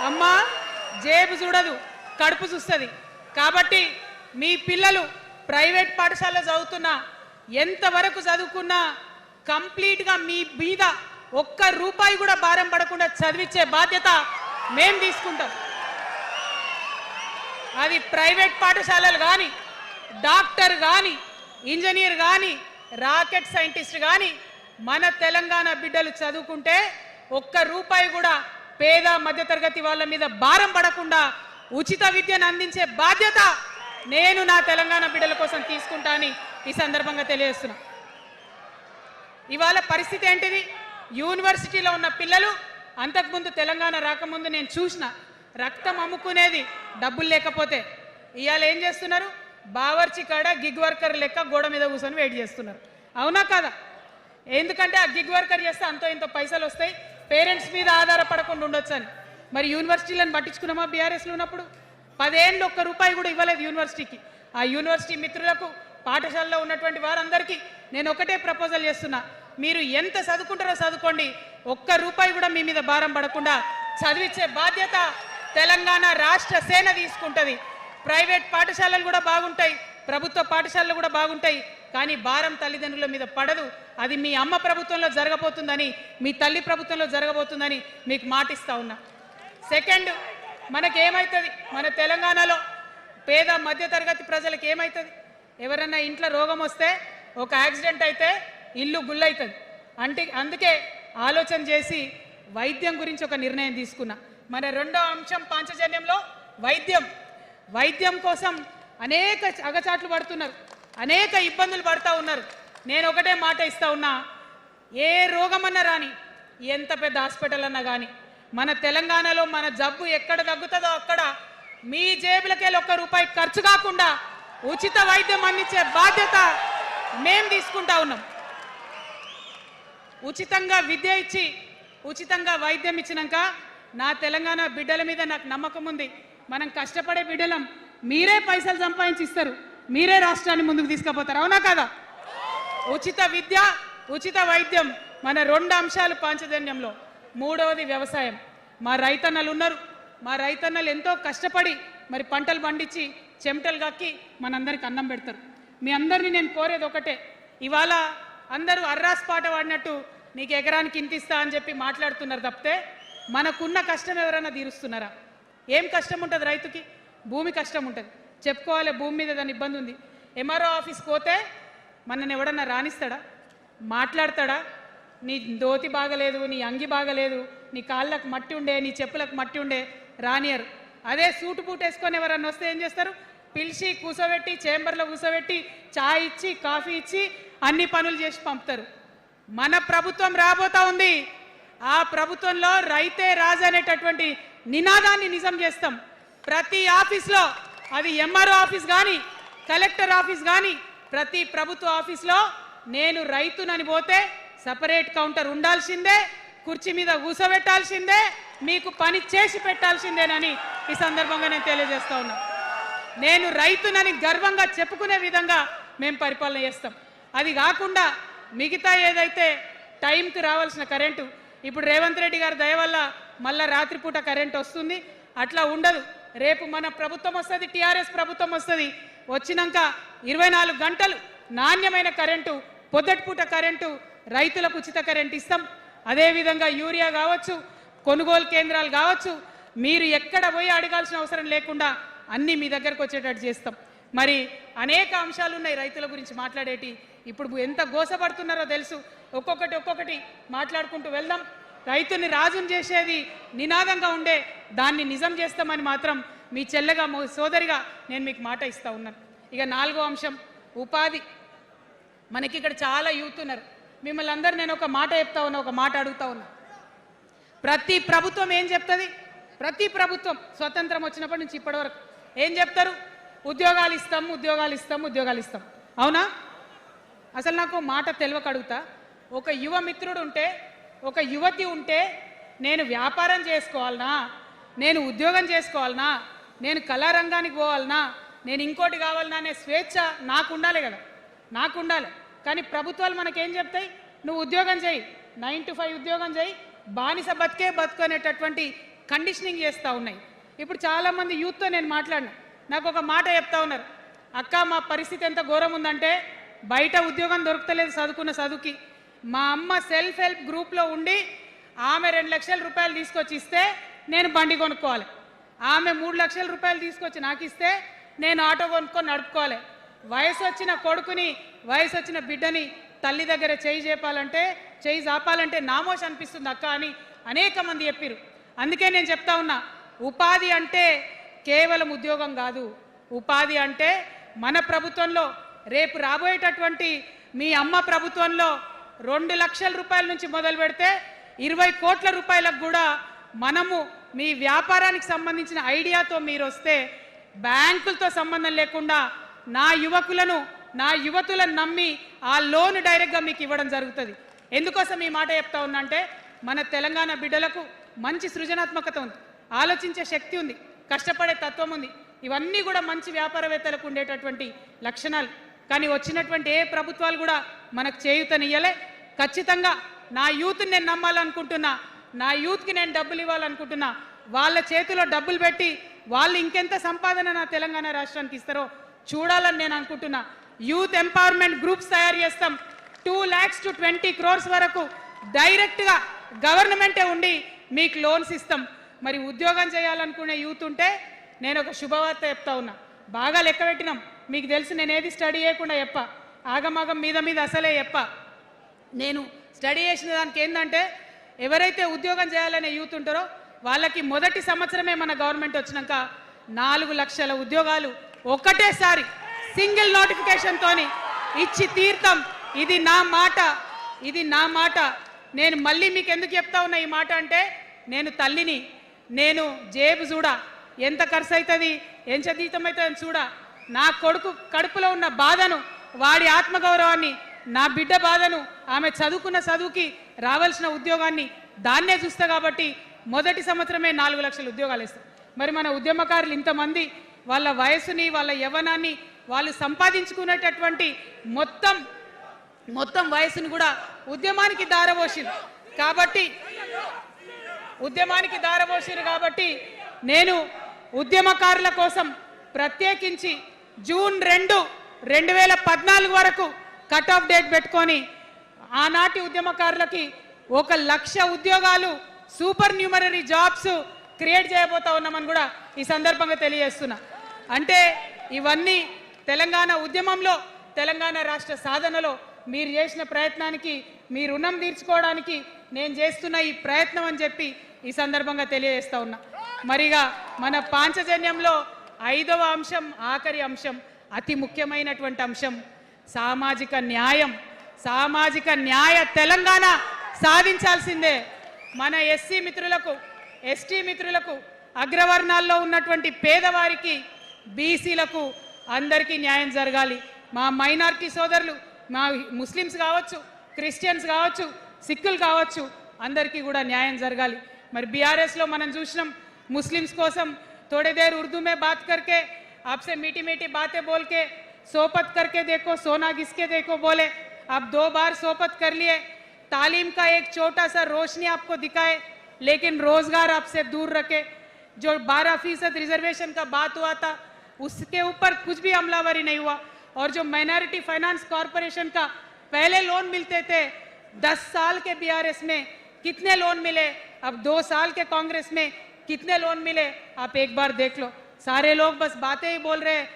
అమ్మ జేబు చూడదు, కడుపు చూస్తుంది. కాబట్టి మీ పిల్లలు ప్రైవేట్ పాఠశాలలో చదువుతున్నా, ఎంతవరకు చదువుకున్నా కంప్లీట్గా మీ మీద ఒక్క రూపాయి కూడా భారం పడకుండా చదివించే బాధ్యత మేం తీసుకుంటాం. అది ప్రైవేట్ పాఠశాలలు కానీ, డాక్టర్ కానీ, ఇంజనీర్ కానీ, రాకెట్ సైంటిస్ట్ కానీ మన తెలంగాణ బిడ్డలు చదువుకుంటే ఒక్క రూపాయి కూడా పేద మధ్యతరగతి వాళ్ళ మీద భారం పడకుండా ఉచిత విద్యను అందించే బాధ్యత నేను నా తెలంగాణ బిడ్డల కోసం తీసుకుంటా అని ఈ సందర్భంగా తెలియజేస్తున్నా. ఇవాళ పరిస్థితి ఏంటిది? యూనివర్సిటీలో ఉన్న పిల్లలు అంతకుముందు తెలంగాణ రాకముందు నేను చూసిన రక్తం అమ్ముకునేది డబ్బులు లేకపోతే. ఇవాళ ఏం చేస్తున్నారు? బావర్చి కాడ గిగ్ వర్కర్ లెక్క గోడ మీద కూర్చొని వెయిట్ చేస్తున్నారు. అవునా కాదా? ఎందుకంటే ఆ గిగ్ వర్కర్ చేస్తే అంతో ఇంత పైసలు వస్తాయి, పేరెంట్స్ మీద ఆధారపడకుండా ఉండొచ్చు అని. మరి యూనివర్సిటీలను పట్టించుకున్నామా? బీఆర్ఎస్లో ఉన్నప్పుడు 10 ఏళ్ళు ఒక్క రూపాయి కూడా ఇవ్వలేదు యూనివర్సిటీకి. ఆ యూనివర్సిటీ మిత్రులకు, పాఠశాలలో ఉన్నటువంటి వారందరికీ నేను ఒకటే ప్రపోజల్ చేస్తున్నా, మీరు ఎంత చదువుకుంటారో చదువుకోండి, ఒక్క రూపాయి కూడా మీ మీద భారం పడకుండా చదివించే బాధ్యత తెలంగాణ రాష్ట్ర సేన తీసుకుంటుంది. ప్రైవేట్ పాఠశాలలు కూడా బాగుంటాయి, ప్రభుత్వ పాఠశాలలు కూడా బాగుంటాయి, కానీ భారం తల్లిదండ్రుల మీద పడదు. అది మీ అమ్మ ప్రభుత్వంలో జరగబోతుందని, మీ తల్లి ప్రభుత్వంలో జరగబోతుందని మీకు మాటిస్తా ఉన్నా. సెకండ్, మనకేమవుతుంది? మన తెలంగాణలో పేద మధ్యతరగతి ప్రజలకు ఏమవుతుంది? ఎవరన్నా ఇంట్లో రోగం వస్తే, ఒక యాక్సిడెంట్ అయితే ఇల్లు గుల్లవుతుంది. అందుకే ఆలోచన చేసి వైద్యం గురించి ఒక నిర్ణయం తీసుకున్నా. మన రెండో అంశం పాంచజన్యంలో వైద్యం కోసం అనేక అగచాట్లు పడుతున్నారు, అనేక ఇబ్బందులు పడుతూ ఉన్నారు. నేను ఒకటే మాట ఇస్తా ఉన్నా, ఏ రోగమన్నా రాని, ఎంత పెద్ద హాస్పిటల్ అన్నా కానీ, మన తెలంగాణలో మన జబ్బు ఎక్కడ తగ్గుతుందో అక్కడ మీ జేబులకెళ్ళి ఒక్క రూపాయి ఖర్చు కాకుండా ఉచిత వైద్యం అందించే బాధ్యత మేం తీసుకుంటా ఉన్నాం. ఉచితంగా విద్య ఇచ్చి, ఉచితంగా వైద్యం ఇచ్చినాక నా తెలంగాణ బిడ్డల మీద నాకు నమ్మకం ఉంది. మనం కష్టపడే బిడ్డలం, మీరే పైసలు సంపాదించి ఇస్తారు, మీరే రాష్ట్రాన్ని ముందుకు తీసుకుపోతారు. అవునా కదా? ఉచిత విద్య, ఉచిత వైద్యం మన రెండు అంశాలు పాంచజన్యంలో. మూడవది వ్యవసాయం. మా రైతన్నలు ఉన్నారు, మా రైతన్నలు ఎంతో కష్టపడి మరి పంటలు పండించి చెమటలు కక్కి మనందరికి అన్నం పెడతారు. మీ అందరినీ నేను కోరేది ఒకటే, ఇవాళ అందరూ అర్రాస్ పాట వాడినట్టు నీకు ఎకరానికి ఇంత ఇస్తా అని చెప్పి మాట్లాడుతున్నారు తప్పితే మనకున్న కష్టం ఎవరైనా తీరుస్తున్నారా? ఏం కష్టం ఉంటుంది రైతుకి? భూమి కష్టం ఉంటుంది, చెప్పుకోవాలి. భూమి మీద దాని ఇబ్బంది ఉంది. ఎంఆర్ఓ ఆఫీస్కి పోతే మనని ఎవడన్నా రాణిస్తాడా? మాట్లాడతాడా? నీ దోతి బాగలేదు, నీ అంగి బాగలేదు, నీ కాళ్ళకు మట్టి ఉండే, నీ చెప్పులకు మట్టి ఉండే, రానియరు. అదే సూటు బూట్ వేసుకొని ఎవరన్నా వస్తే ఏం చేస్తారు? పిలిచి కూర్చోబెట్టి, చేంబర్లో కూర్చోబెట్టి, చాయ్ ఇచ్చి, కాఫీ ఇచ్చి అన్ని పనులు చేసి పంపుతారు. మన ప్రభుత్వం రాబోతా ఉంది. ఆ ప్రభుత్వంలో రైతే రాజు అనేటటువంటి నినాదాన్ని నిజం చేస్తాం. ప్రతి ఆఫీస్లో, అది ఎంఆర్ఓ ఆఫీస్ కానీ, కలెక్టర్ ఆఫీస్ కానీ, ప్రతి ప్రభుత్వ ఆఫీస్లో నేను రైతునని పోతే సపరేట్ కౌంటర్ ఉండాల్సిందే, కుర్చీ మీద కూర్చోబెట్టాల్సిందే, మీకు పని చేసి పెట్టాల్సిందేనని ఈ సందర్భంగా నేను తెలియజేస్తా ఉన్నా. నేను రైతునని గర్వంగా చెప్పుకునే విధంగా మేము పరిపాలన చేస్తాం. అది కాకుండా మిగతా ఏదైతే టైంకి రావాల్సిన కరెంటు, ఇప్పుడు రేవంత్ రెడ్డి గారి దయ వల్ల మళ్ళీ రాత్రిపూట కరెంటు వస్తుంది. అట్లా ఉండదు. రేపు మన ప్రభుత్వం వస్తుంది, టీఆర్ఎస్ ప్రభుత్వం వస్తుంది. వచ్చినాక 24 గంటలు నాణ్యమైన కరెంటు, పొద్దుటిపూట కరెంటు, రైతులకు ఉచిత కరెంటు ఇస్తాం. అదేవిధంగా యూరియా కావచ్చు, కొనుగోలు కేంద్రాలు కావచ్చు, మీరు ఎక్కడ పోయి అడగాల్సిన అవసరం లేకుండా అన్నీ మీ దగ్గరకు వచ్చేటట్టు చేస్తాం. మరి అనేక అంశాలు ఉన్నాయి రైతుల గురించి మాట్లాడేటి. ఇప్పుడు ఎంత గోసపడుతున్నారో తెలుసు. ఒక్కొక్కటి మాట్లాడుకుంటూ వెళ్దాం. రైతుని రాజుని చేసేది నినాదంగా ఉండే దాన్ని నిజం చేస్తామని మాత్రం మీ చెల్లెగా, సోదరిగా నేను మీకు మాట ఇస్తా ఉన్నాను. ఇక 4వ అంశం ఉపాధి. మనకి ఇక్కడ చాలా యూత్ ఉన్నారు. మిమ్మల్ని అందరూ నేను ఒక మాట చెప్తా ఉన్నా, ఒక మాట అడుగుతా ఉన్నా. ప్రతి ప్రభుత్వం ఏం చెప్తుంది? ప్రతి ప్రభుత్వం స్వతంత్రం వచ్చినప్పటి నుంచి ఇప్పటి వరకు ఏం చెప్తారు? ఉద్యోగాలు ఇస్తాం, ఉద్యోగాలు ఇస్తాం, ఉద్యోగాలు ఇస్తాం. అవునా? అసలు నాకు మాట తెలియక అడుగుతా. ఒక యువ మిత్రుడు ఉంటే, ఒక యువతి ఉంటే, నేను వ్యాపారం చేసుకోవాలనా, నేను ఉద్యోగం చేసుకోవాలనా, నేను కళారంగానికి పోవాలనా, నేను ఇంకోటి కావాలనా అనే స్వేచ్ఛ నాకు ఉండాలి కదా, నాకు ఉండాలి. కానీ ప్రభుత్వాలు మనకేం చెప్తాయి? నువ్వు ఉద్యోగం చేయి, 9 to 5 ఉద్యోగం చేయి, బానిస బతుకే బతుకు అనేటటువంటి కండిషనింగ్ చేస్తూ ఉన్నాయి. ఇప్పుడు చాలామంది యూత్తో నేను మాట్లాడినా, నాకు ఒక మాట చెప్తా ఉన్నారు, అక్క మా పరిస్థితి ఎంత ఘోరం ఉందంటే బయట ఉద్యోగం దొరుకుతలేదు చదువుకున్న చదువుకి. మా అమ్మ సెల్ఫ్ హెల్ప్ గ్రూప్లో ఉండి ఆమె 2 లక్షల రూపాయలు తీసుకొచ్చి ఇస్తే నేను బండి కొనుక్కోవాలి, ఆమె 3 లక్షల రూపాయలు తీసుకొచ్చి నాకు ఇస్తే నేను ఆటో కొనుక్కొని నడుపుకోవాలి. వయసు వచ్చిన కొడుకుని, వయసు వచ్చిన బిడ్డని తల్లి దగ్గర చేయి జాపాలంటే నామోష్ అనిపిస్తుంది అక్క అని అనేక మంది చెప్పారు. అందుకే నేను చెప్తా ఉన్నా, ఉపాధి అంటే కేవలం ఉద్యోగం కాదు. ఉపాధి అంటే మన ప్రభుత్వంలో రేపు రాబోయేటటువంటి మీ అమ్మ ప్రభుత్వంలో 2 లక్షల రూపాయల నుంచి మొదలు పెడితే 20 కోట్ల రూపాయలకు కూడా మనము మీ వ్యాపారానికి సంబంధించిన ఐడియాతో మీరు వస్తే బ్యాంకులతో సంబంధం లేకుండా నా యువతులను నమ్మి ఆ లోన్ డైరెక్ట్గా మీకు ఇవ్వడం జరుగుతుంది. ఎందుకోసం ఈ మాట చెప్తా ఉన్నా అంటే మన తెలంగాణ బిడ్డలకు మంచి సృజనాత్మకత ఉంది, ఆలోచించే శక్తి ఉంది, కష్టపడే తత్వం ఉంది. ఇవన్నీ కూడా మంచి వ్యాపారవేత్తలకు ఉండేటటువంటి లక్షణాలు. కానీ వచ్చినటువంటి ఏ ప్రభుత్వాలు కూడా మనకు చేయూతనియ్యలే. ఖచ్చితంగా నా యూత్ని నేను నమ్మాలనుకుంటున్నా, నా యూత్కి నేను డబ్బులు ఇవ్వాలనుకుంటున్నా. వాళ్ళ చేతిలో డబ్బులు పెట్టి వాళ్ళు ఇంకెంత సంపాదన నా తెలంగాణ రాష్ట్రానికి ఇస్తారో చూడాలని నేను అనుకుంటున్నా. యూత్ ఎంపవర్మెంట్ గ్రూప్స్ తయారు చేస్తాం. 2 lakhs to 20 crores వరకు డైరెక్ట్గా గవర్నమెంటే ఉండి మీకు లోన్స్ ఇస్తాం. మరి ఉద్యోగం చేయాలనుకునే యూత్ ఉంటే నేను ఒక శుభవార్త చెప్తా ఉన్నా. బాగా లెక్క పెట్టినాం, మీకు తెలుసు నేను ఏది స్టడీ చేయకుండా చెప్ప, ఆగమాగం మీద అసలే చెప్ప. నేను స్టడీ చేసిన దానికి ఏంటంటే ఎవరైతే ఉద్యోగం చేయాలనే యూత్ ఉంటారో వాళ్ళకి మొదటి సంవత్సరమే మన గవర్నమెంట్ వచ్చినాక 4 లక్షల ఉద్యోగాలు ఒకటేసారి సింగిల్ నోటిఫికేషన్తోని ఇచ్చి తీర్థం. ఇది నా మాట. నేను మళ్ళీ మీకు ఎందుకు చెప్తా ఉన్నా ఈ మాట అంటే, నేను తల్లిని, నేను జేబు చూడ, ఎంత ఖర్చు అవుతుంది, ఎంత జీతం అవుతుంది చూడ, నా కొడుకు కడుపులో ఉన్న బాధను, వాడి ఆత్మగౌరవాన్ని, నా బిడ్డ బాధను, ఆమె చదువుకున్న చదువుకి రావాల్సిన ఉద్యోగాన్ని దాన్నే చూస్తా. కాబట్టి మొదటి సంవత్సరమే 4 లక్షల ఉద్యోగాలు ఇస్తాం. మరి మన ఉద్యమకారులు ఇంతమంది వాళ్ళ వయసుని, వాళ్ళ యవ్వనాన్ని, వాళ్ళు సంపాదించుకునేటటువంటి మొత్తం వయసుని కూడా ఉద్యమానికి దారపోసిరు. కాబట్టి నేను ఉద్యమకారుల కోసం ప్రత్యేకించి జూన్ 2, 2014 వరకు కట్ ఆఫ్ డేట్ పెట్టుకొని ఆనాటి ఉద్యమకారులకి 1 లక్ష ఉద్యోగాలు, సూపర్ న్యూమరరీ జాబ్స్ క్రియేట్ చేయబోతా ఉన్నామని కూడా ఈ సందర్భంగా తెలియజేస్తున్నా. అంటే ఇవన్నీ తెలంగాణ ఉద్యమంలో, తెలంగాణ రాష్ట్ర సాధనలో మీరు చేసిన ప్రయత్నానికి, మీ రుణం తీర్చుకోవడానికి నేను చేస్తున్న ఈ ప్రయత్నం అని చెప్పి ఈ సందర్భంగా తెలియజేస్తా ఉన్నా. మరిగా మన పాంచజన్యంలో 5వ అంశం, ఆఖరి అంశం, అతి ముఖ్యమైనటువంటి అంశం సామాజిక న్యాయ తెలంగాణ సాధించాల్సిందే. మన ఎస్సీ మిత్రులకు, ఎస్టీ మిత్రులకు, అగ్రవర్ణాల్లో ఉన్నటువంటి పేదవారికి, బీసీలకు అందరికీ న్యాయం జరగాలి. మా మైనారిటీ సోదరులు, మా ముస్లిమ్స్ కావచ్చు, క్రిస్టియన్స్ కావచ్చు, సిక్కులు కావచ్చు, అందరికీ కూడా న్యాయం జరగాలి. మరి బీఆర్ఎస్లో మనం చూసినాం, मुस्लिम्स कोसम थोड़ी देर उर्दू में बात करके आपसे मीठी मीठी बातें बोल के सोपत करके देखो, सोना घिसके देखो बोले, आप 2 बार सोपत कर लिए, तालीम का एक छोटा सा रोशनी आपको दिखाए, लेकिन रोजगार आपसे दूर रखे। जो 12% रिजर्वेशन का बात हुआ था उसके ऊपर कुछ भी अमलावरी नहीं हुआ। और जो माइनॉरिटी फाइनेंस कॉरपोरेशन का पहले लोन मिलते थे 10 साल के बीआरएस में कितने लोन मिले, अब 2 साल के कांग्रेस में कितने लोन मिले, आप एक बार देख लो। सारे लोग बस बातें ही बोल रहे हैं,